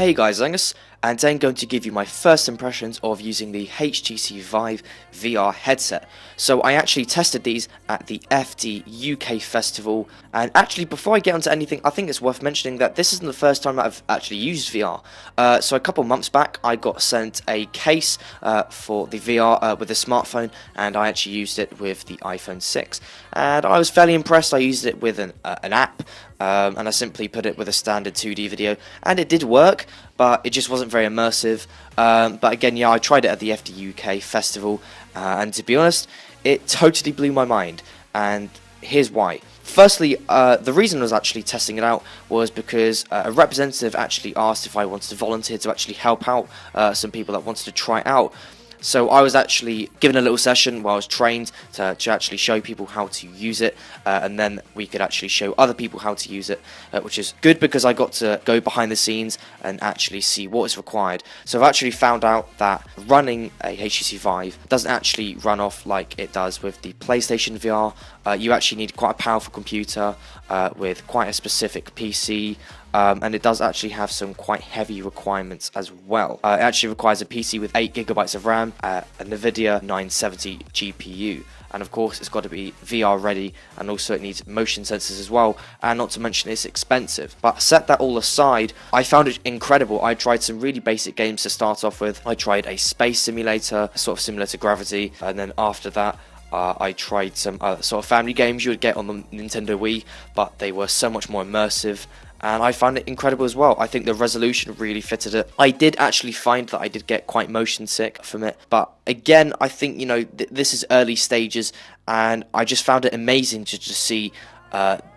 Hey guys, Angus, and today I'm going to give you my first impressions of using the HTC Vive VR headset. So I actually tested these at the FDUK festival, and actually before I get onto anything, I think it's worth mentioning that this isn't the first time I've actually used VR. So a couple months back I got sent a case for the VR with a smartphone, and I actually used it with the iPhone 6, and I was fairly impressed. I used it with an app, and I simply put it with a standard 2D video, and it did work, but it just wasn't very immersive. But again, yeah, I tried it at the FDUK festival, and to be honest, it totally blew my mind, and here's why. Firstly, the reason I was actually testing it out was because a representative actually asked if I wanted to volunteer to actually help out some people that wanted to try it out. So I was actually given a little session where I was trained to actually show people how to use it, and then we could actually show other people how to use it, which is good because I got to go behind the scenes and actually see what is required. So I've actually found out that running a HTC Vive doesn't actually run off like it does with the PlayStation VR. You actually need quite a powerful computer with quite a specific PC. And it does actually have some quite heavy requirements as well. It actually requires a PC with 8GB of RAM, a NVIDIA 970 GPU, and of course it's got to be VR ready, and also it needs motion sensors as well, and not to mention it's expensive. But set that all aside, I found it incredible. I tried some really basic games to start off with. I tried a space simulator, sort of similar to Gravity, and then after that I tried some sort of family games you would get on the Nintendo Wii, but they were so much more immersive, and I found it incredible as well. I think the resolution really fitted it. I did actually find that I did get quite motion sick from it, but again, I think, you know, this is early stages, and I just found it amazing to just see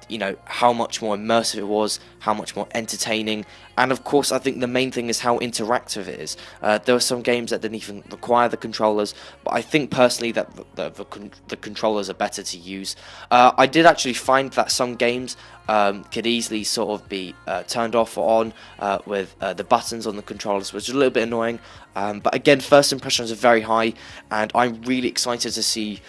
you know, how much more immersive it was, how much more entertaining, and of course I think the main thing is how interactive it is. There were some games that didn't even require the controllers, but I think personally that the controllers are better to use. I did actually find that some games could easily sort of be turned off or on with the buttons on the controllers, which is a little bit annoying. But again, first impressions are very high, and I'm really excited to see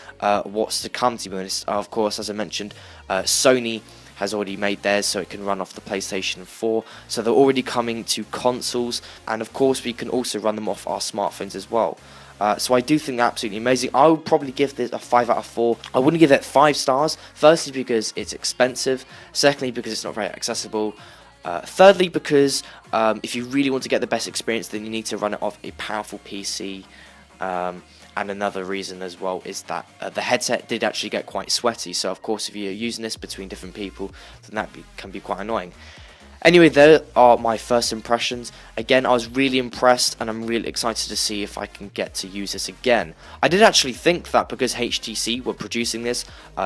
what's to come, to be honest. Of course, as I mentioned, Sony has already made theirs so it can run off the PlayStation 4, so they're already coming to consoles, and of course we can also run them off our smartphones as well. So I do think they're absolutely amazing. I would probably give this a 5 out of 4. I wouldn't give it 5 stars, firstly because it's expensive, secondly because it's not very accessible, thirdly because if you really want to get the best experience, then you need to run it off a powerful PC. And another reason as well is that the headset did actually get quite sweaty, so of course if you're using this between different people, then that can be quite annoying. Anyway, there are my first impressions. Again, I was really impressed, and I'm really excited to see if I can get to use this again. I did actually think that because HTC were producing this,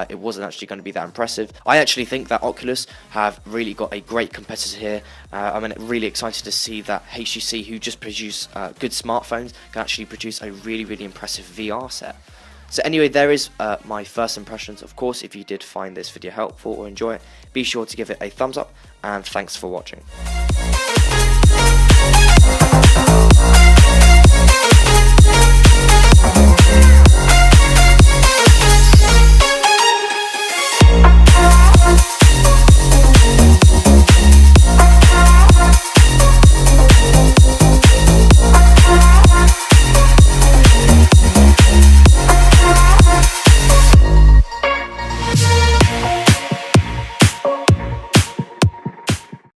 it wasn't actually going to be that impressive. I actually think that Oculus have really got a great competitor here. I'm really excited to see that HTC, who just produce good smartphones, can actually produce a really impressive VR set. So anyway, there is my first impressions. Of course, if you did find this video helpful or enjoy it, be sure to give it a thumbs up, and thanks for watching.